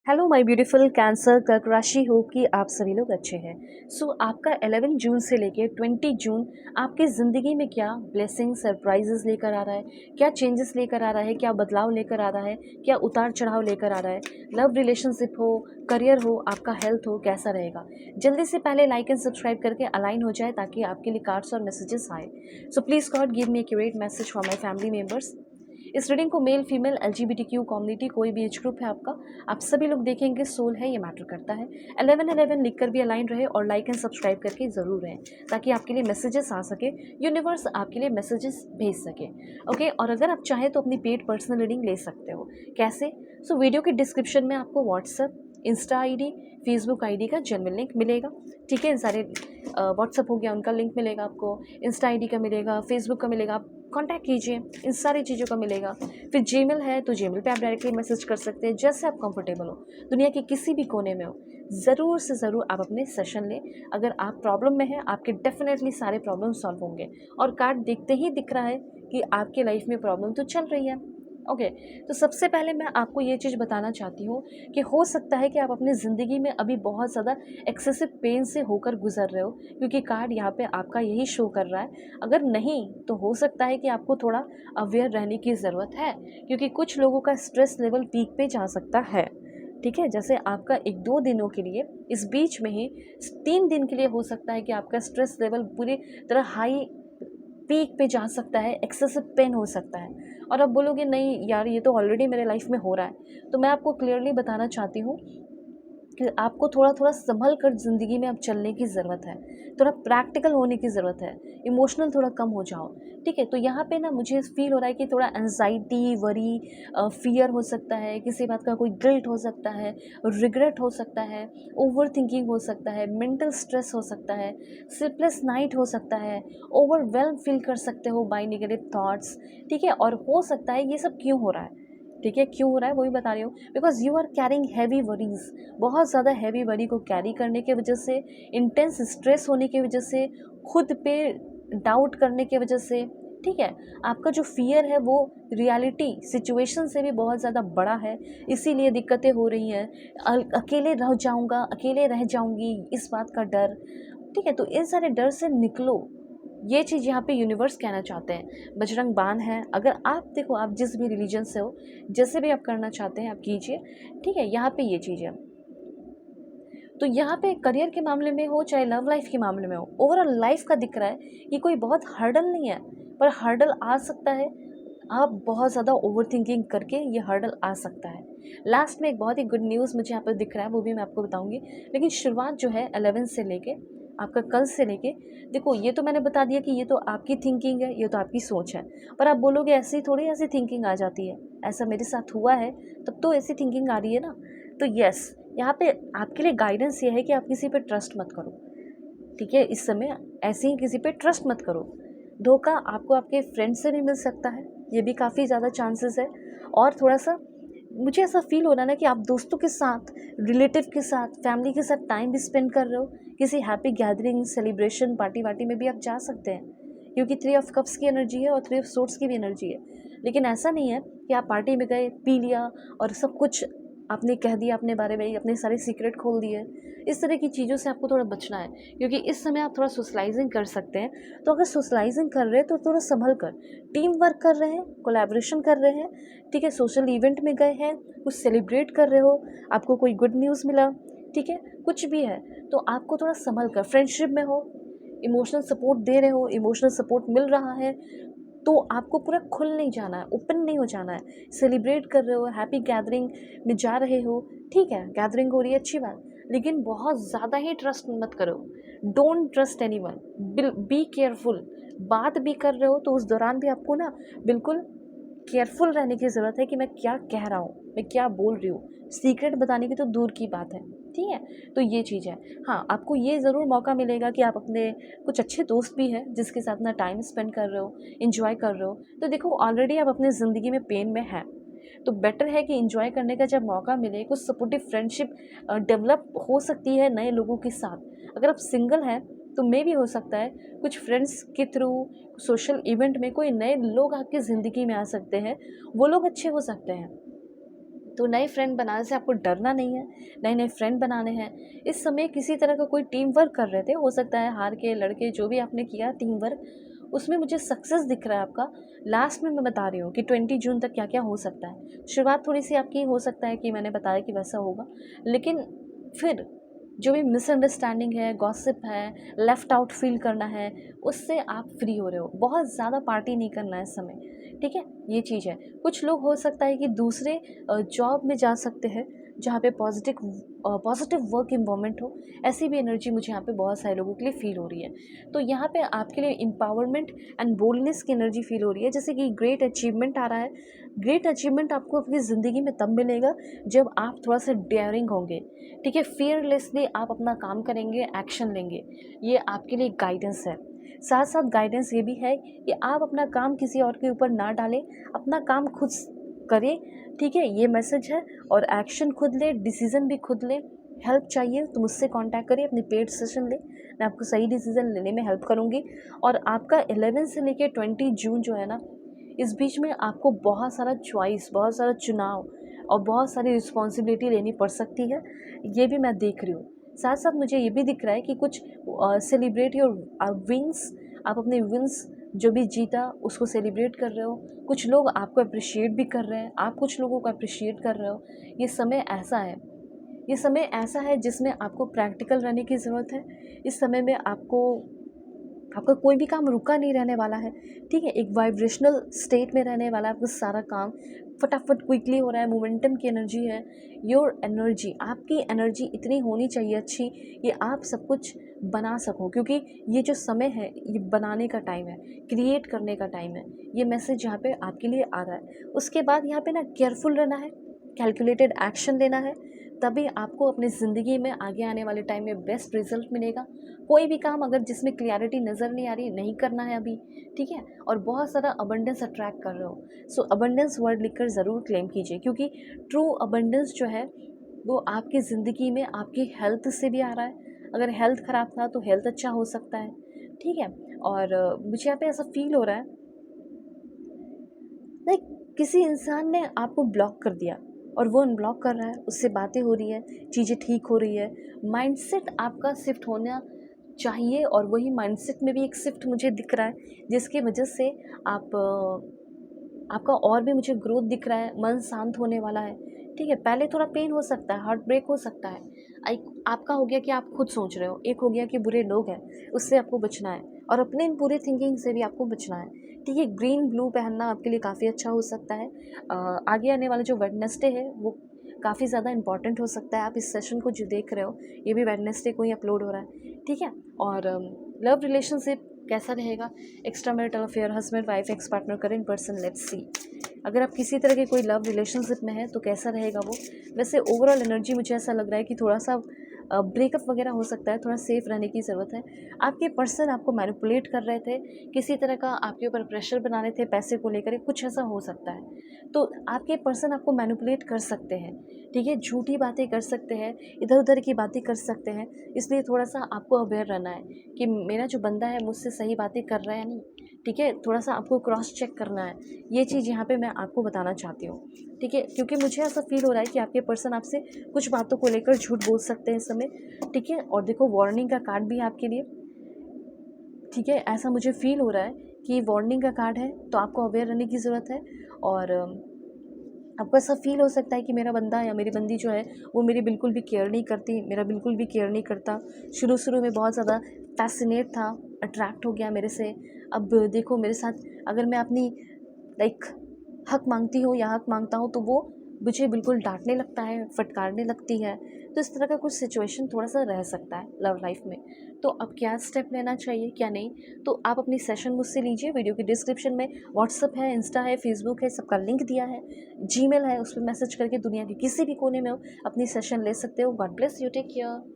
Hello my beautiful cancer कर्क राशि हो कि आप सभी लोग अच्छे हैं। आपका 11 जून से लेके 20 जून आपकी ज़िंदगी में क्या ब्लेसिंग सरप्राइजेस लेकर आ रहा है, क्या चेंजेस लेकर आ रहा है, क्या बदलाव लेकर आ रहा है, क्या उतार चढ़ाव लेकर आ रहा है, लव रिलेशनशिप हो, करियर हो, आपका हेल्थ हो, कैसा रहेगा। जल्दी से पहले लाइक एंड सब्सक्राइब करके अलाइन हो जाए ताकि आपके लिए कार्ड्स और मैसेजेस आए। So please God give me accurate message for my family members. इस रीडिंग को मेल फीमेल LGBTQ कम्युनिटी कोई भी एज ग्रुप है आपका, आप सभी लोग देखेंगे सोल है, ये मैटर करता है। 1111 लिखकर भी अलाइन रहे और लाइक एंड सब्सक्राइब करके ज़रूर रहें ताकि आपके लिए मैसेजेस आ सके, यूनिवर्स आपके लिए मैसेजेस भेज सके। ओके, और अगर आप चाहें तो अपनी पेड पर्सनल रीडिंग ले सकते हो। कैसे? वीडियो के डिस्क्रिप्शन में आपको WhatsApp, insta ID, Facebook ID का जेन्युइन लिंक मिलेगा। ठीक है, इन सारे व्हाट्सअप हो गया उनका लिंक मिलेगा आपको, इंस्टा ID का मिलेगा, फेसबुक का मिलेगा, आप कॉन्टैक्ट कीजिए, इन सारी चीज़ों का मिलेगा। फिर जीमेल है तो जीमेल पे आप डायरेक्टली मैसेज कर सकते हैं, जैसे आप कंफर्टेबल हो, दुनिया के किसी भी कोने में हो, ज़रूर से ज़रूर आप अपने सेशन लें। अगर आप प्रॉब्लम में हैं, आपके डेफिनेटली सारे प्रॉब्लम सॉल्व होंगे। और कार्ड देखते ही दिख रहा है कि आपके लाइफ में प्रॉब्लम तो चल रही है। ओके, तो सबसे पहले मैं आपको ये चीज़ बताना चाहती हूँ कि हो सकता है कि आप अपनी ज़िंदगी में अभी बहुत ज़्यादा एक्सेसिव पेन से होकर गुजर रहे हो, क्योंकि कार्ड यहाँ पे आपका यही शो कर रहा है। अगर नहीं तो हो सकता है कि आपको थोड़ा अवेयर रहने की ज़रूरत है, क्योंकि कुछ लोगों का स्ट्रेस लेवल पीक पे जा सकता है। ठीक है, जैसे आपका 1-2 दिनों के लिए, इस बीच में ही 3 दिन के लिए हो सकता है कि आपका स्ट्रेस लेवल पूरी तरह हाई पीक पे जा सकता है, एक्सेसिव पेन हो सकता है। और आप बोलोगे नहीं यार, ये तो ऑलरेडी मेरे लाइफ में हो रहा है, तो मैं आपको क्लियरली बताना चाहती हूँ कि आपको थोड़ा-थोड़ा सँभल कर ज़िंदगी में अब चलने की ज़रूरत है। थोड़ा प्रैक्टिकल होने की ज़रूरत है, इमोशनल थोड़ा कम हो जाओ। ठीक है? तो यहाँ पे ना मुझे फ़ील हो रहा है कि थोड़ा एंग्ज़ायटी, वरी, फ़ियर हो सकता है, किसी बात का कोई गिल्ट हो सकता है, रिग्रेट हो सकता है, ओवरथिंकिंग हो सकता है, मेंटल स्ट्रेस हो सकता है, स्लीपलेस नाइट हो सकता है, ओवरवेल्म फ़ील कर सकते हो बाय नेगेटिव थॉट्स। ठीक है? और हो सकता है ये सब क्यों हो रहा है? ठीक है, क्यों हो रहा है वो भी बता रही हूँ। Because you are carrying heavy worries, बहुत ज़्यादा हैवी वरी को कैरी करने की वजह से, इंटेंस स्ट्रेस होने की वजह से, खुद पे डाउट करने की वजह से, ठीक है, आपका जो फ़ियर है वो रियलिटी सिचुएशन से भी बहुत ज़्यादा बड़ा है, इसीलिए दिक्कतें हो रही हैं। अकेले रह जाऊँगा, अकेले रह जाऊँगी, इस बात का डर। ठीक है, तो इन सारे डर से निकलो, ये चीज़ यहाँ पे यूनिवर्स कहना चाहते हैं। बजरंग बाण है, अगर आप देखो, आप जिस भी रिलीजन से हो, जैसे भी आप करना चाहते हैं आप कीजिए। ठीक है, यहाँ पे ये चीज़ है। तो यहाँ पे करियर के मामले में हो चाहे लव लाइफ के मामले में हो, ओवरऑल लाइफ का दिख रहा है कि कोई बहुत हर्डल नहीं है, पर हर्डल आ सकता है। आप बहुत ज़्यादा ओवरथिंकिंग करके ये हर्डल आ सकता है। लास्ट में एक बहुत ही गुड न्यूज़ मुझे यहाँ पर दिख रहा है, वो भी मैं आपको बताऊंगी। लेकिन शुरुआत जो है 11 से लेके, आपका कल से लेके, देखो ये तो मैंने बता दिया कि ये तो आपकी थिंकिंग है, ये तो आपकी सोच है। पर आप बोलोगे ऐसी थोड़ी ऐसी थिंकिंग आ जाती है, ऐसा मेरे साथ हुआ है तब तो ऐसी थिंकिंग आ रही है ना। तो यस, यहाँ पे आपके लिए गाइडेंस ये है कि आप किसी पे ट्रस्ट मत करो। ठीक है, इस समय ऐसे ही किसी पे ट्रस्ट मत करो। धोखा आपको आपके फ्रेंड से भी मिल सकता है, ये भी काफ़ी ज़्यादा चांसेस है। और थोड़ा-सा मुझे ऐसा फ़ील हो रहा है ना कि आप दोस्तों के साथ, रिलेटिव के साथ, फैमिली के साथ टाइम भी स्पेंड कर रहे हो। किसी हैप्पी गैदरिंग, सेलिब्रेशन, पार्टी-वार्टी में भी आप जा सकते हैं, क्योंकि 3 ऑफ कप्स की एनर्जी है और 3 ऑफ सोर्ड्स की भी एनर्जी है। लेकिन ऐसा नहीं है कि आप पार्टी में गए, पी लिया और सब कुछ आपने कह दिया अपने बारे में, अपने सारे सीक्रेट खोल दिए। इस तरह की चीज़ों से आपको थोड़ा बचना है, क्योंकि इस समय आप थोड़ा सोशलाइजिंग कर सकते हैं। तो अगर सोशलाइजिंग कर रहे हैं तो थोड़ा संभल कर, टीम वर्क कर रहे हैं, कोलैबोरेशन कर रहे हैं, ठीक है, सोशल इवेंट में गए हैं, कुछ सेलिब्रेट कर रहे हो, आपको कोई गुड न्यूज़ मिला, ठीक है, कुछ भी है, तो आपको थोड़ा संभल कर, फ्रेंडशिप में हो, इमोशनल सपोर्ट दे रहे हो, इमोशनल सपोर्ट मिल रहा है, तो आपको पूरा खुल नहीं जाना है, ओपन नहीं हो जाना है। सेलिब्रेट कर रहे हो, हैप्पी गैदरिंग में जा रहे हो, ठीक है, गैदरिंग हो रही है, अच्छी बात, लेकिन बहुत ज़्यादा ही ट्रस्ट मत करो। Don't trust anyone, be careful. बात भी कर रहे हो तो उस दौरान भी आपको ना बिल्कुल केयरफुल रहने की ज़रूरत है कि मैं क्या कह रहा हूँ, मैं क्या बोल रही हूँ। सीक्रेट बताने की तो दूर की बात है, ठीक है? तो ये चीज़ है। हाँ, आपको ये ज़रूर मौका मिलेगा कि आप अपने कुछ अच्छे दोस्त भी हैं जिसके साथ ना टाइम स्पेंड कर रहे हो, एन्जॉय कर रहे हो। तो देखो, ऑलरेडी आप अपनी ज़िंदगी में पेन में हैं, तो बेटर है कि एन्जॉय करने का जब मौका मिले, कुछ सपोर्टिव फ्रेंडशिप डेवलप हो सकती है नए लोगों के साथ। अगर आप सिंगल हैं तो मे भी हो सकता है कुछ फ्रेंड्स के थ्रू, सोशल इवेंट में कोई नए लोग आपकी ज़िंदगी में आ सकते हैं, वो लोग अच्छे हो सकते हैं। तो नए फ्रेंड बनाने से आपको डरना नहीं है, नए नए फ्रेंड बनाने हैं। इस समय किसी तरह का कोई टीम वर्क कर रहे थे, हो सकता है हार के लड़के जो भी आपने किया टीम वर्क, उसमें मुझे सक्सेस दिख रहा है आपका। लास्ट में मैं बता रही हूँ कि 20 जून तक क्या क्या हो सकता है। शुरुआत थोड़ी सी आपकी हो सकता है कि मैंने बताया कि वैसा होगा, लेकिन फिर जो भी मिसअंडरस्टैंडिंग है, गॉसिप है, लेफ्ट आउट फील करना है, उससे आप फ्री हो रहे हो। बहुत ज़्यादा पार्टी नहीं करना है इस समय, ठीक है, ये चीज़ है। कुछ लोग हो सकता है कि दूसरे जॉब में जा सकते हैं जहाँ पे पॉजिटिव वर्क इन्वायरमेंट हो। ऐसी भी एनर्जी मुझे यहाँ पे बहुत सारे लोगों के लिए फील हो रही है। तो यहाँ पे आपके लिए एम्पावरमेंट एंड बोल्डनेस की एनर्जी फील हो रही है, जैसे कि ग्रेट अचीवमेंट आ रहा है। ग्रेट अचीवमेंट आपको अपनी ज़िंदगी में तब मिलेगा जब आप थोड़ा सा डेयरिंग होंगे, ठीक है, फियरलेसली आप अपना काम करेंगे, एक्शन लेंगे। ये आपके लिए गाइडेंस है। साथ साथ गाइडेंस ये भी है कि आप अपना काम किसी और के ऊपर ना डालें, अपना काम खुद करें, ठीक है, ये मैसेज है। और एक्शन खुद ले, डिसीज़न भी खुद ले। हेल्प चाहिए तो मुझसे कांटेक्ट करिए, अपनी पेड सेशन ले, मैं आपको सही डिसीज़न लेने में हेल्प करूँगी। और आपका 11 से लेकर 20 जून जो है ना, इस बीच में आपको बहुत सारा चॉइस, बहुत सारा चुनाव और बहुत सारी रिस्पॉन्सिबिलिटी लेनी पड़ सकती है, ये भी मैं देख रही हूँ। साथ साथ मुझे ये भी दिख रहा है कि कुछ सेलिब्रेट योर विंस, आप अपने विंस जो भी जीता उसको सेलिब्रेट कर रहे हो। कुछ लोग आपको अप्रिशिएट भी कर रहे हैं, आप कुछ लोगों को अप्रिशिएट कर रहे हो। ये समय ऐसा है, ये समय ऐसा है जिसमें आपको प्रैक्टिकल रहने की ज़रूरत है। इस समय में आपका कोई भी काम रुका नहीं रहने वाला है, ठीक है, एक वाइब्रेशनल स्टेट में रहने वाला है आपका सारा काम, फटाफट क्विकली हो रहा है, मोमेंटम की एनर्जी है। योर एनर्जी, आपकी एनर्जी इतनी होनी चाहिए अच्छी कि आप सब कुछ बना सको, क्योंकि ये जो समय है ये बनाने का टाइम है, क्रिएट करने का टाइम है। ये मैसेज यहाँ पे आपके लिए आ रहा है। उसके बाद यहाँ पे ना केयरफुल रहना है, कैलकुलेटेड एक्शन लेना है, तभी आपको अपनी ज़िंदगी में आगे आने वाले टाइम में बेस्ट रिजल्ट मिलेगा। कोई भी काम अगर जिसमें क्लियरिटी नज़र नहीं आ रही, नहीं करना है अभी, ठीक है, और बहुत सारा अबंडेंस अट्रैक्ट कर रहे हो, सो अबंडेंस वर्ड लिखकर ज़रूर क्लेम कीजिए, क्योंकि ट्रू अबंडेंस जो है वो आपकी ज़िंदगी में आपकी हेल्थ से भी आ रहा है। अगर हेल्थ ख़राब था तो हेल्थ अच्छा हो सकता है, ठीक है। और मुझे यहाँ पे ऐसा फील हो रहा है लाइक किसी इंसान ने आपको ब्लॉक कर दिया और वो अनब्लॉक कर रहा है, उससे बातें हो रही है, चीज़ें ठीक हो रही है। माइंडसेट आपका शिफ्ट होना चाहिए, और वही माइंडसेट में भी एक शिफ्ट मुझे दिख रहा है, जिसकी वजह से आपका और भी मुझे ग्रोथ दिख रहा है, मन शांत होने वाला है, ठीक है। पहले थोड़ा पेन हो सकता है, हार्ट ब्रेक हो सकता है। एक आपका हो गया कि आप खुद सोच रहे हो, एक हो गया कि बुरे लोग हैं, उससे आपको बचना है, और अपने इन पूरे थिंकिंग से भी आपको बचना है, ठीक है। ग्रीन ब्लू पहनना आपके लिए काफ़ी अच्छा हो सकता है। आगे आने वाला जो वेडनेसडे है वो काफ़ी ज़्यादा इंपॉर्टेंट हो सकता है। आप इस सेशन को जो देख रहे हो ये भी वेडनेसडे को ही अपलोड हो रहा है, ठीक है। और लव रिलेशनशिप कैसा रहेगा, extra marital affair, husband wife, ex partner, current person, let's see. अगर आप किसी तरह के कोई लव रिलेशनशिप में है तो कैसा रहेगा वो। वैसे ओवरऑल एनर्जी मुझे ऐसा लग रहा है कि थोड़ा सा ब्रेकअप वगैरह हो सकता है, थोड़ा सेफ रहने की ज़रूरत है। आपके पर्सन आपको मैनिपुलेट कर रहे थे, किसी तरह का आपके ऊपर प्रेशर बना रहे थे पैसे को लेकर, कुछ ऐसा हो सकता है। तो आपके पर्सन आपको मैनिपुलेट कर सकते हैं, ठीक है, झूठी बातें कर सकते हैं, इधर उधर की बातें कर सकते हैं। इसलिए थोड़ा सा आपको अवेयर रहना है कि मेरा जो बंदा है मुझसे सही बातें कर रहा है या नहीं, ठीक है। थोड़ा सा आपको क्रॉस चेक करना है, ये चीज़ यहाँ पे मैं आपको बताना चाहती हूँ, ठीक है। क्योंकि मुझे ऐसा फील हो रहा है कि आपके पर्सन आपसे कुछ बातों को लेकर झूठ बोल सकते हैं इस समय, ठीक है। और देखो वार्निंग का कार्ड भी है आपके लिए, ठीक है, ऐसा मुझे फील हो रहा है कि वार्निंग का कार्ड है, तो आपको अवेयर रहने की ज़रूरत है। और आपको ऐसा फील हो सकता है कि मेरा बंदा या मेरी बंदी जो है वो मेरी बिल्कुल भी केयर नहीं करती, मेरा बिल्कुल भी केयर नहीं करता। शुरू में बहुत ज़्यादा फैसिनेट था, अट्रैक्ट हो गया मेरे से, अब देखो मेरे साथ अगर मैं अपनी लाइक हक मांगती हूँ या हक मांगता हूँ तो वो मुझे बिल्कुल डांटने लगता है, फटकारने लगती है। तो इस तरह का कुछ सिचुएशन थोड़ा सा रह सकता है लव लाइफ में। तो अब क्या स्टेप लेना चाहिए क्या नहीं, तो आप अपनी सेशन मुझसे लीजिए। वीडियो की डिस्क्रिप्शन में व्हाट्सअप है, इंस्टा है, फेसबुक है, सबका लिंक दिया है, जीमेल है, उस पर मैसेज करके दुनिया के किसी भी कोने में हो अपनी सेशन ले सकते हो। God bless you, take care.